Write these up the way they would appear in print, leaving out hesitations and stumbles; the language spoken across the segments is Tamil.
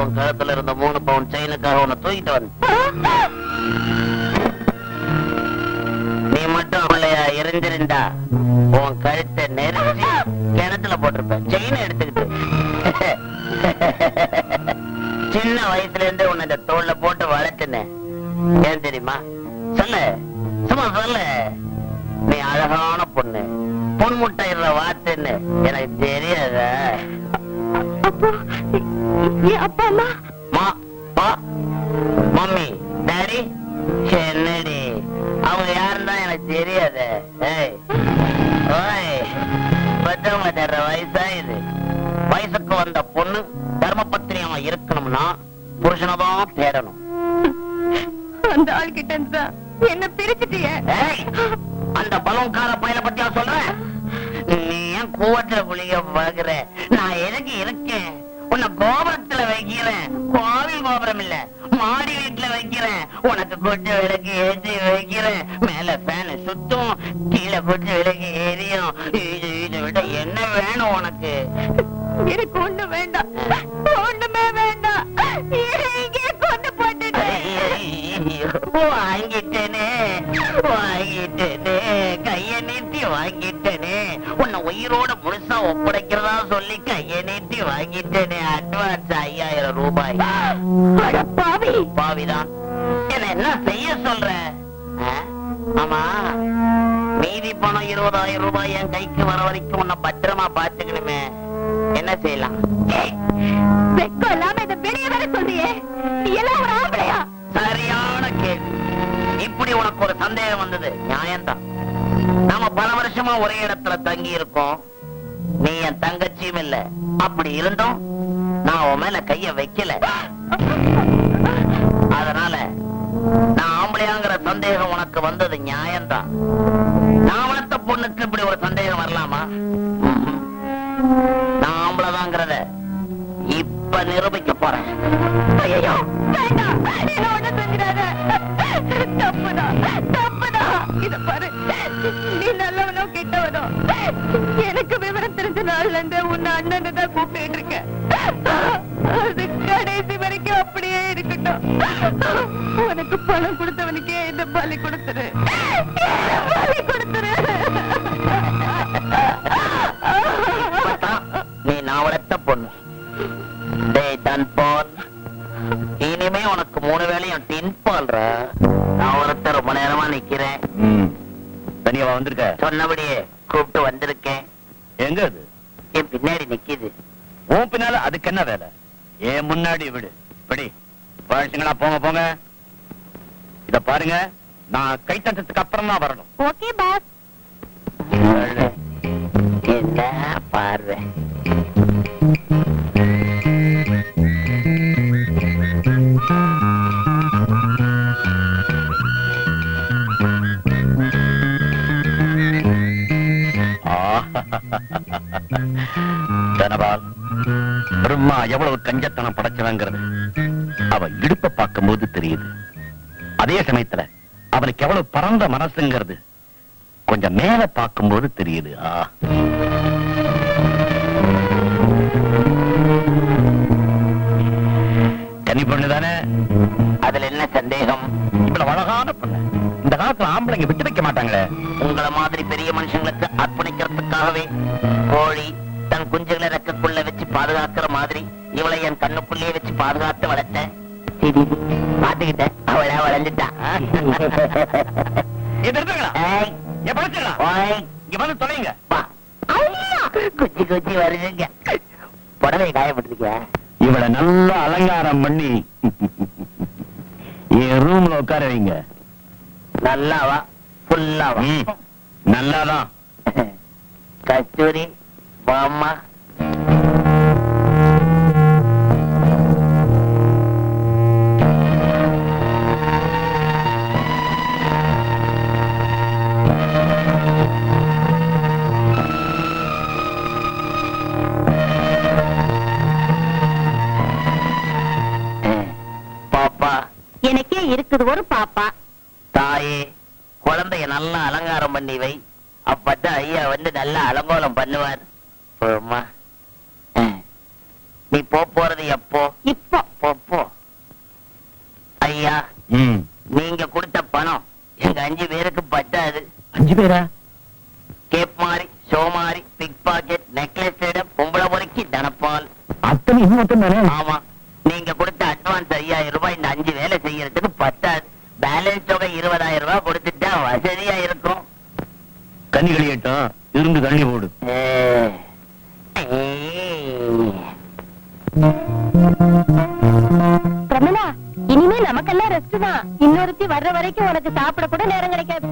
உன் கழுத்துல இருந்த 3 பவுன் செயினுக்காக உன்னை தூக்கிட்டு வந்து நீ மட்டும் அவளையா எரிஞ்சிருந்தா உன் கழுத்தை நெரிச்சு கிணத்துல போட்டிருப்ப செயினை எடுத்துக்கிட்டு. சின்ன வயசுல இருந்து உன்னை இந்த தோல்ல போட்டு வளர்த்துனேன். ஏன் தெரியுமா? சொல்லு, சும்மா சொல்லு. நீ அழகான பொண்ணு, பொன் முட்டையிற வார்த்தைன்னு எனக்கு தெரியாத. அப்பா அம்மா மம்மி டாடி என்னடி அவங்க யாருன்னு தான் எனக்கு தெரியாத. பத்திரமா தர்ற வயசா இது. வயசுக்கு வந்த பொண்ணு தர்மபத்திரியா இருக்கணும்னா புருஷனதான் தேடணும். அந்த ஆள் கிட்ட இருந்தா என்ன பிரிச்சுட்டிய. அந்த பலோன்கார பையனை பத்தியா சொல்றேன். நீ ஏன் கூவத்துல குளிக்க பாக்குற? நான் எதுக்கு இருக்கேன்? உன்னை கோபுரத்துல வைக்கிறேன். கோவில் கோபுரம் இல்ல, மாடி வீட்டுல வைக்கிறேன். உனக்கு கொட்டு விளக்கு ஏற்றி வைக்கிறேன். மேல ஃபேனு சுத்தும், கீழே கொட்டு விளக்கு எரியும். இதை விட என்ன வேணும் உனக்கு? எனக்கு ஒண்ணு வேண்டாம், ஒண்ணுமே வேண்டாம். இங்கே கொண்டு போட்டுட்டேன். வாங்கிட்டேனே வாங்கிட்டேனே, கைய நீட்டி வாங்கிட்டேனே. உன்னை உயிரோட முழுசா ஒப்படைக்கிறதா சொல்லி கைய நீட்டி வாங்கிட்டேனே. அட்வான்ஸ் 5000 ரூபாய். பாவிதான் என்ன செய்ய சொல்ற? ஆமா, மீதி பணம் 20000 ரூபாய் என் கைக்கு வர வரைக்கும் உன்னை பத்திரமா பாத்துக்கணுமே. என்ன செய்யலாம்? வெக்கம் இல்லாம இதை வெளியே வர சொல்றியே, நீ எல்லாம் ஒரு ஆம்பளையா? சரியான கேள்வி. இப்படி உனக்கு ஒரு சந்தேகம் வந்தது நியாயம்தான். நாம பல வருஷமா ஒரே இடத்துல தங்கி இருக்கோம். நீ என் தங்கச்சியும் இல்ல. அப்படி இருந்தும் நான் உன் மேல கைய வைக்கல. அதனால நான் ஆம்பளையாங்கிற சந்தேகம் உனக்கு வந்தது நியாயம்தான். நான் வளர்த்த பொண்ணுக்கு இப்படி ஒரு சந்தேகம் வரலாமா? நான் ஆம்பளைதாங்கிறத இப்ப நிரூபிக்க போறேன். ஐயோ வேண்டாம், என்ன ஒண்ணு செஞ்சிடாத. தப்புதான் தப்புதான். இத பாரு, நீ நல்லவனோ கெட்டவனோ, எனக்கு விவரம் தெரிஞ்ச நாள்ல இருந்து உன்னை அண்ணன் தான் கூப்பிட்டு இருக்கேன். அது கடைசி வரைக்கும் அப்படியே இருக்கட்டும். உனக்கு பணம் கொடுத்தவனுக்கே இந்த பலி கொடுத்துரு, பலி கொடுத்துரு. நீ நான் வளர்த்த பொண்ணு. இனிமே உனக்கு 3 வேளையும் டின் பால்ற. நான் ஒருத்த ரொம்ப நேரமா நிக்கிறேன். தனியாவா வந்திருக்க? சொன்னபடியே கூப்பிட்டு வந்திருக்கேன். எங்க அது? என் பின்னாடி நிக்குது. உன் பின்னால அதுக்கு என்ன வேலை? ஏன் முன்னாடி விடு. படி பழசுங்களா, போங்க போங்க. இத பாருங்க, நான் கை தட்டத்துக்கு அப்புறம் தான் வரணும். Okay boss. என்ன பார்வை? தனபால், பிரம்மா எவ்வளவு கஞ்சத்தனம் படைச்சவங்கிறது அவ இடுப்ப பார்க்கும் போது தெரியுது. அதே சமயத்துல அவனுக்கு எவ்வளவு பரந்த மனசுங்கிறது கொஞ்சம் மேல பார்க்கும் போது தெரியுது. கன்னி பொண்ணு தானே, அதுல என்ன சந்தேகம்? இவ்வளவு அழகான பொண்ணு இந்த காலத்துல ஆம்பளைங்க விட்டு வைக்க மாட்டாங்களே. உங்களை மாதிரி பெரிய மனுஷங்களுக்கு அர்ப்பணிக்கிறதுக்காகவே கோழி தன் குஞ்சுகளை ரெக்கக்குள்ள வச்சு பாதுகாக்கிற மாதிரி இவளை என் கண்ணுக்குள்ளேயே வச்சு பாதுகாத்து வளர்த்தேன். பாத்துக்கிட்டேன், அவளா வளர்ந்துட்டா. குச்சி குச்சி வருதுங்க. புடவை காயப்பட்டிருக்க. இவளை நல்லா அலங்காரம் பண்ணி என் ரூம்ல உட்கார வைங்க. நல்லாவா ஃபுல்லாவா? நல்லாதான். கஸ்தூரி வாம்மா. பாப்பா எனக்கே இருக்குது ஒரு பாப்பா. தாயே, குழந்தைய நல்லா அலங்காரம் பண்ணி வை. அப்பதான் ஐயா வந்து நல்லா அலங்கோலம் பண்ணுவார். நீ போறது எப்போ? இப்போ போ. ஐயா, நீங்க கொடுத்த பணம் எங்க 5 பேருக்கு பத்தாது. 5 பேரா? கேப் மாறி, ஷோ மாறி, பிக் பாக்கெட், நெக்லஸ், பொம்பளை பொறுக்கி, தனப்பால், அத்தனை இது மட்டும் தானே? ஆமா. நீங்க கொடுத்த அட்வான்ஸ் 5000 ரூபாய் இந்த 5 வேலை செய்யறதுக்கு பத்தாது. பேலன்ஸ் தொகை 20000 ரூபாய் கொடுத்துட்டா வசதியா இருக்கும். கண்ணிகளியட்டும், இருந்து தள்ளி போடு. பிரமலா, இனிமே நமக்கெல்லாம் ரெஸ்ட் தான். இன்னொருத்தி வர்ற வரைக்கும் உனக்கு சாப்பிட கூட நேரம் கிடைக்காது.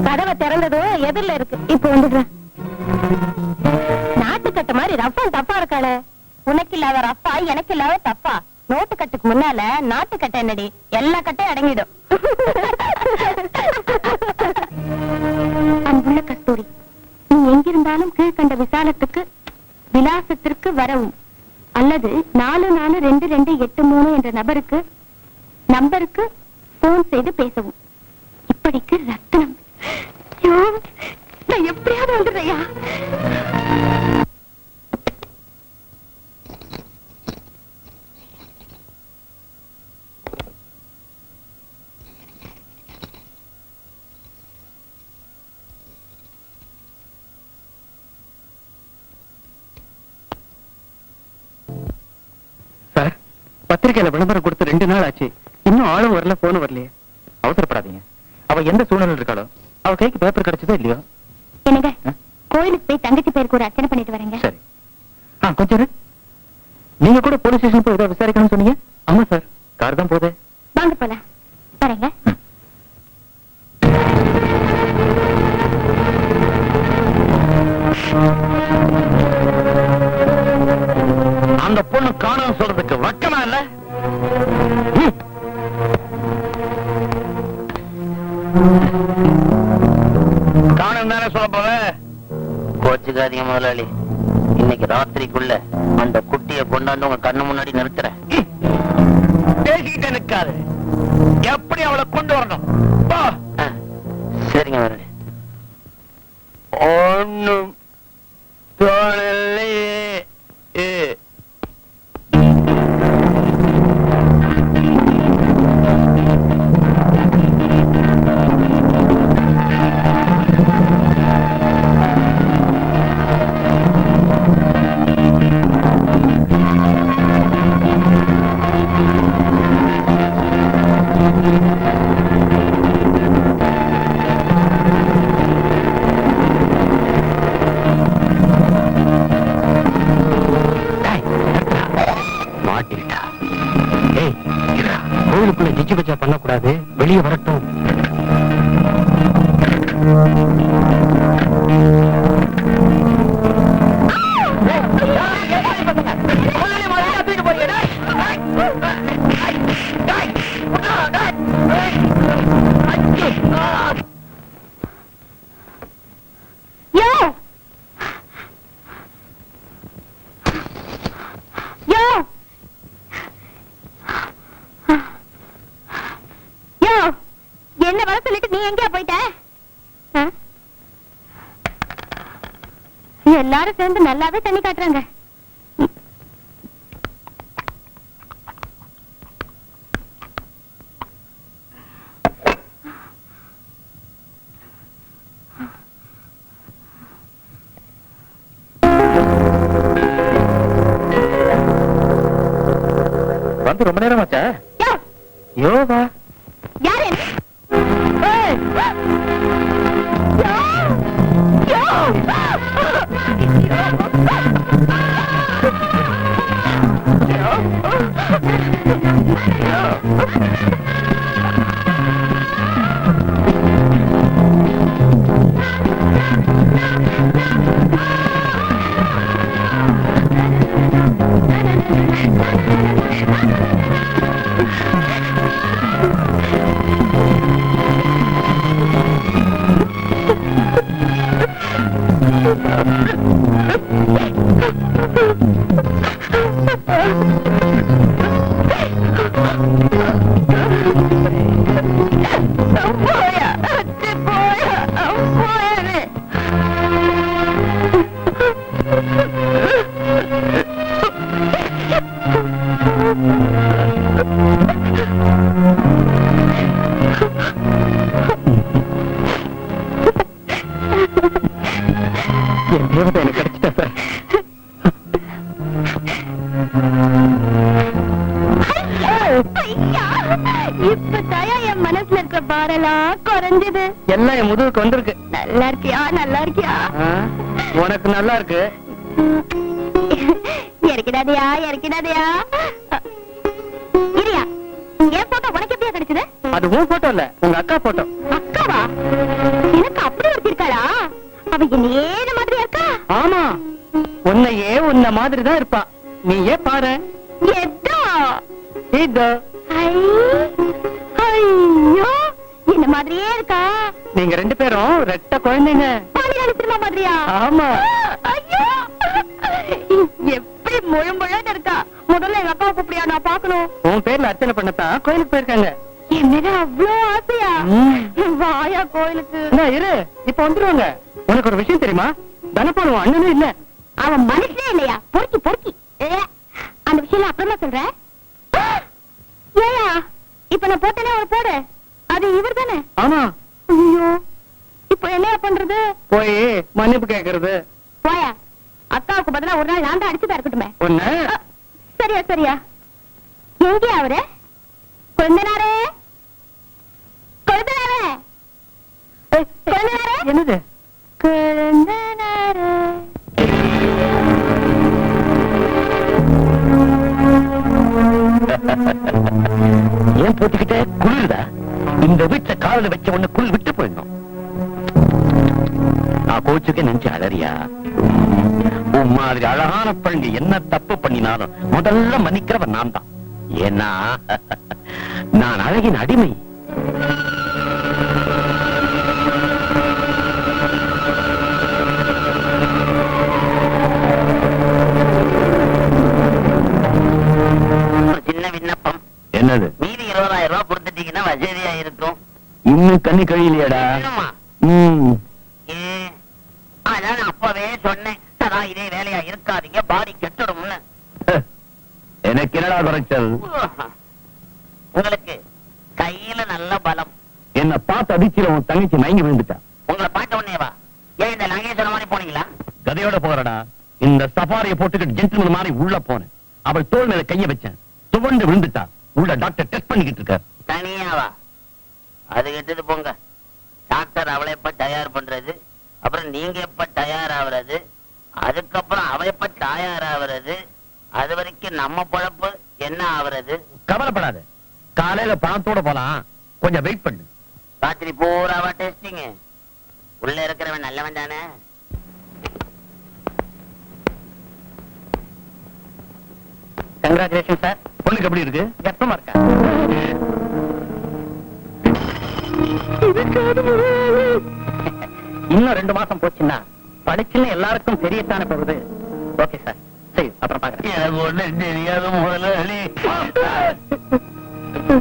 கதவை திறந்ததும் எதிரில இருக்கு. இப்ப வந்துடுறேன். நாட்டுக்கட்டு மாதிரி ரஃபன் தப்பா இருக்காளே. உனக்கு இல்லாத ரஃபா, எனக்கு இல்லாத தப்பா. நோட்டு கட்டுக்கு முன்னால நாட்டுக்கட்டை என்னடி? எல்லா கட்டையும் அடங்கிடும். அன்புள்ள கஸ்தூரி, நீ எங்கிருந்தாலும் கீழ்கண்ட விசாலத்துக்கு விலாசத்திற்கு வரவும் அல்லது 442283 என்ற நம்பருக்கு போன் செய்து பேசவும். இப்படிக்கு ரத்னம். ஐயோ, நான் எப்படியாவது வந்துடுறையா? சார், பத்திரிகையில விளம்பரம் கொடுத்து 2 நாள் ஆச்சு. இன்னும் ஆளும் வரல, போனும் வரலையே. அவசரப்படாதீங்க. அவ எந்த சூழ்நிலை இருக்காளோ, அவ கைக்கு பேப்பர் கிடைச்சதோ இல்லையோ. என்னங்க, கோயிலுக்கு போய் தங்கச்சி பேருக்கு ஒரு அர்ச்சனை பண்ணிட்டு வரேங்க. சரி. கொஞ்சம் இரு. நீங்க கூட போலீஸ் ஸ்டேஷன் போய் ஏதோ விசாரிக்கணும்னு சொன்னீங்க. ஆமா சார், கார் தான் போதே. வாங்க போலாம். வரேங்க. அந்த பொண்ணு காணும் சொல்றதுக்கு வக்கமா இல்ல? காணும் தானே சொல்ல போற? கோச்சுக்காதீங்க முதலாளி. இன்னைக்கு ராத்திரிக்குள்ள அந்த குட்டியை கொண்டாந்து உங்க கண்ணு முன்னாடி நிறுத்துறேன். பேசிக்கிட்டே நிக்காது. எப்படி அவளை கொண்டு வரணும்? சரிங்க முதலாளி. ஒண்ணும் தோணலையே. கோயிலுக்குள்ள ஜிஜி பச்சா பண்ணக்கூடாது, வெளியே வரட்டும். என்ன வர சொல்லிட்டு நீ எங்கேயா போயிட்ட? எல்லாரும் சேர்ந்து நல்லாவே தண்ணி காட்டுறாங்க. வந்து ரொம்ப நேரம் ஆச்சா? யோவா யாரு? இப்பதாயா என் மனசுல இருக்கிற பாரெல்லாம் குறைஞ்சது. எல்லாம் என் முதுகுக்கு வந்திருக்கு. நல்லா இருக்கியா? நல்லா இருக்கியா? உனக்கு நல்லா இருக்கு. இறக்கிடாதயா, இறக்கிடாதயா. இரியா, என் போட்டோ உனக்கு எப்படியா கிடைச்சது? அது உன் போட்டோ இல்ல, உங்க அக்கா போட்டோ. அக்காவா? எனக்கு அப்படி ஒருத்திருக்காளா? அவ என்னையே இந்த மாதிரியா இருக்கா? ஆமா, உன்னையே உன்ன மாதிரி தான் இருப்பா. நீ ஏன் பாரு. எதோ இதோ ஐயோ, இந்த மாதிரியே இருக்கா. நீங்க ரெண்டு பேரும் ரெட்ட குழந்தைங்க. பாலியல் சினிமா மாதிரியா? ஆமா. ஐயோ, எப்படி முழு முழுன்னு இருக்கா. முதல்ல எங்க அக்காவை கூப்பிடியா, நான் பாக்கணும். உன் பேர்ல அர்ச்சனை பண்ணத்தான் கோயிலுக்கு போயிருக்காங்க. என்ன அவ்வளோ ஆசையா? வாயா கோயிலுக்கு. என்ன இரு, இப்ப வந்துருவாங்க. உனக்கு ஒரு விஷயம் தெரியுமா? தனபால் உன் அண்ணனும் இல்ல. அவன் மனுஷனே இல்லையா? பொறுக்கி பொறுக்கி. அந்த விஷயம் அப்புறமா சொல்றேன். ஏயா, இப்ப நான் போட்டேனே ஒரு போடு, அது இவர் தானே? ஆமா. ஐயோ, இப்ப என்ன பண்றது? போய் மன்னிப்பு கேக்குறது. போயா, அக்காவுக்கு பதிலா ஒரு நாள் நான் தான் அடிச்சுதான் இருக்கட்டுமே. ஒண்ணு. சரியா சரியா. எங்கே அவரு? கொழுந்தனாரே, கொழுந்தனாரே, கொழுந்தனாரே. என்னது? கொழுந்தனாரே. ஏன் போட்டுக்கிட்ட? குளிருதா? இந்த வீட்டை காலில் வச்ச உடனே குளிர் விட்டு போயிடணும். நான் கோச்சுக்க நினைச்சு அழறியா? உன் மாதிரி அழகான பழங்க என்ன தப்பு பண்ணினாலும் முதல்ல மன்னிக்கிறவன் நான் தான். ஏன்னா நான் அழகின் அடிமை. சின்ன விண்ணப்பம். என்னது? மீதி 20,000 ரூபாய் கொடுத்துட்டீங்கன்னா வசதியா இருக்கும். இன்னும் கண்ணி கழியலையாடா? என்னம்மா? ஏன்? அதான் நான் அப்பவே சொன்னேன், சதா இதே வேலையா இருக்காதீங்க, பாடி கெட்டுடும்னு. எனக்கு என்னடா குறைச்சல்? உங்களுக்கு கையில நல்ல பலம். என்ன பார்த்து அதிர்ச்சியில உன் தங்கச்சி மயங்கி விழுந்துட்டா. உங்களை பார்த்த உடனேவா? ஏன் இந்த நகேஸ்வர மாதிரி போனீங்களா? கதையோட போறடா. இந்த சஃபாரியை போட்டுக்கிட்டு ஜென்டில்மேன் மாதிரி உள்ள போனேன். அவள் தோள் மேல கைய வச்சேன், துவண்டு விழுந்துட்டா. உள்ள டாக்டர் டெஸ்ட் பண்ணிக்கிட்டு இருக்கார். தனியாவா? அது கெட்டது போங்க. டாக்டர் அவளை எப்ப தயார் பண்றது, அப்புறம் நீங்க எப்ப தயாராகிறது, அதுக்கப்புறம் அவ எப்ப தயாராகிறது, அது வரைக்கும் நம்ம பொழப்பு என்ன ஆகுறது? கவலைப்படாத, காலையில பணத்தோட போலாம். கொஞ்சம் வெயிட் பண்ணு. ராத்திரி பூராவா டெஸ்டிங்? உள்ள இருக்கிறவன் நல்லவன் தானே? Congratulation sir. பொண்ணுக்கு எப்படி இருக்கு? கர்ப்பமா இருக்கா? இன்னும் 2 மாசம் போச்சுன்னா படிச்சுன்னு எல்லாருக்கும் தெரியத்தானே போகுது. ஓகே சார், சரி அப்புறம் பாக்குறேன். எனக்கு ஒண்ணு தெரியாத முதலாளி.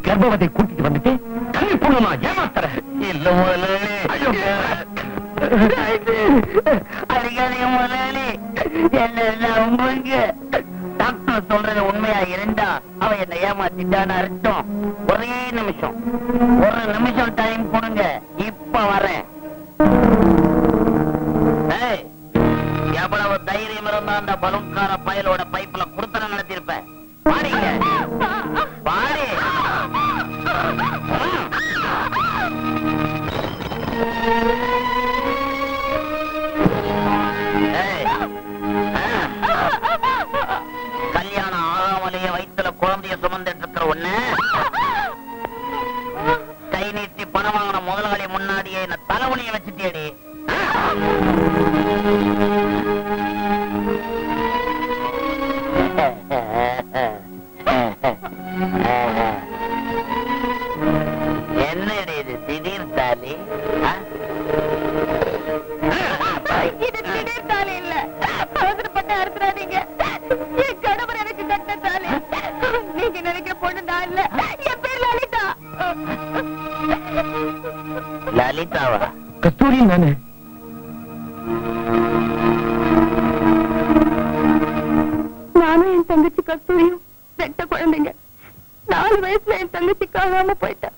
கர்ப்பவத்தை கூட்டிட்டு வந்துட்டு கண்ணி பொண்ணுமா ஏமாத்துற? இல்ல முதலாளி. அடிக்காதீங்க முதலாளி, என்ன நம்புங்க. டாக்டர் சொல்றது உண்மையா இருந்தா அவ என்ன ஏமாத்திட்டான்னு அர்த்தம். ஒரே நிமிஷம், 1 நிமிஷம் டைம் கொடுங்க, இப்ப வரேன். ஏய், எவ்வளவு தைரியம் இருந்தா அந்த பலூன்கார பயலோட பைப்ல குடுத்தன நடத்திருப்பேன். பாடிங்க, பாடி. கல்யாணம் ஆகாமலேயே வயிற்றுல குழந்தைய சுமந்துட்டு இருக்கிற ஒண்ணு கை நீட்டி பணம் வாங்கின முதலாளி முன்னாடியே என்ன தலைவலியை வச்சுட்டேடி. என்னடி இது திடீர் தாலி? இது திடீர் தாலி இல்ல, அவசரப்பட்டு அறுத்துறாதீங்க. என் கணவர் எனக்கு கட்ட தாலி. நீங்க நினைக்கிற பொண்ணு நான் இல்ல, என் பேர் லலிதா. லலிதாவா? கஸ்தூரியும் நானு. நானும் என் தங்கச்சி கஸ்தூரியும் ரெட்ட குழந்தைங்க. 4 வயசுல என் தங்கச்சி காணாம போயிட்டா.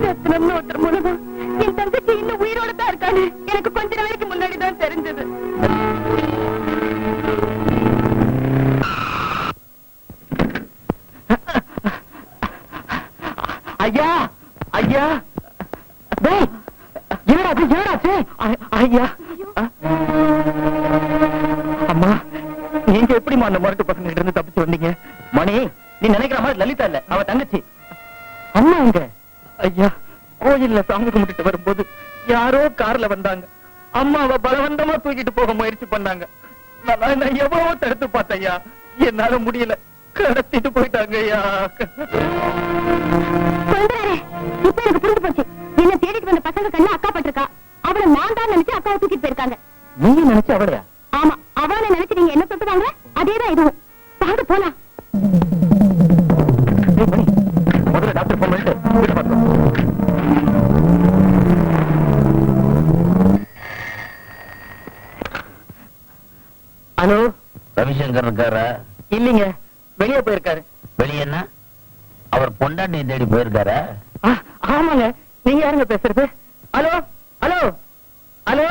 ரத்னம்னு ஒருத்தர் மூலமா என் தங்கச்சி இன்னும் உயிரோட தான் இருக்கான்னு எனக்கு கொஞ்ச நாளைக்கு முன்னாடி தான் தெரிஞ்சது. ஐயா ஐயா டேய், என்னடாச்சு என்னடாச்சு ஐயா அம்மா நீங்க எப்படிமா அந்த முரட்டு பசங்க கிட்ட இருந்து தப்பிச்சு வந்தீங்க? மணி, நீ நினைக்கிற மாதிரி லலிதா இல்ல, அவ தங்கச்சி. அம்மா எங்க? ஐயா, கோயில்ல சாமி கும்பிட்டுட்டு வரும்போது யாரோ கார்ல வந்தாங்க. அம்மாவை பலவந்தமா தூக்கிட்டு போக முயற்சி பண்ணாங்க. நான் எவ்வளவோ தடுத்து பார்த்தேன் ஐயா, என்னால முடியல, கடத்திட்டு போயிட்டாங்க ஐயா. சொல்றாரே, இப்ப எனக்கு புரிஞ்சு போச்சு. என்ன தேடிட்டு வந்த பசங்க கண்ணு அக்கா பட்டிருக்கா. அவளை நான் தான் நினைச்சு அக்காவை தூக்கிட்டு போயிருக்காங்க. நீங்க நினைச்சு அவளையா? ஆமா, அவளை நினைச்சு நீங்க என்ன தொட்டுவாங்க? அதேதான் இதுவும். வாங்க போலாம். ஏய் மணி, முதல்ல டாக்டர் போன் பண்ணிட்டு வீட்டு பார்த்தோம். ஹலோ, ரவிசங்கர் இருக்காரா? இல்லீங்க, வெளியே போயிருக்காரு. வெளியேன்னா அவர் பொண்டாட்டியை தேடி போயிருக்காரா? ஆமாங்க, நீங்க யாருங்க பேசுறது? Hello hello hello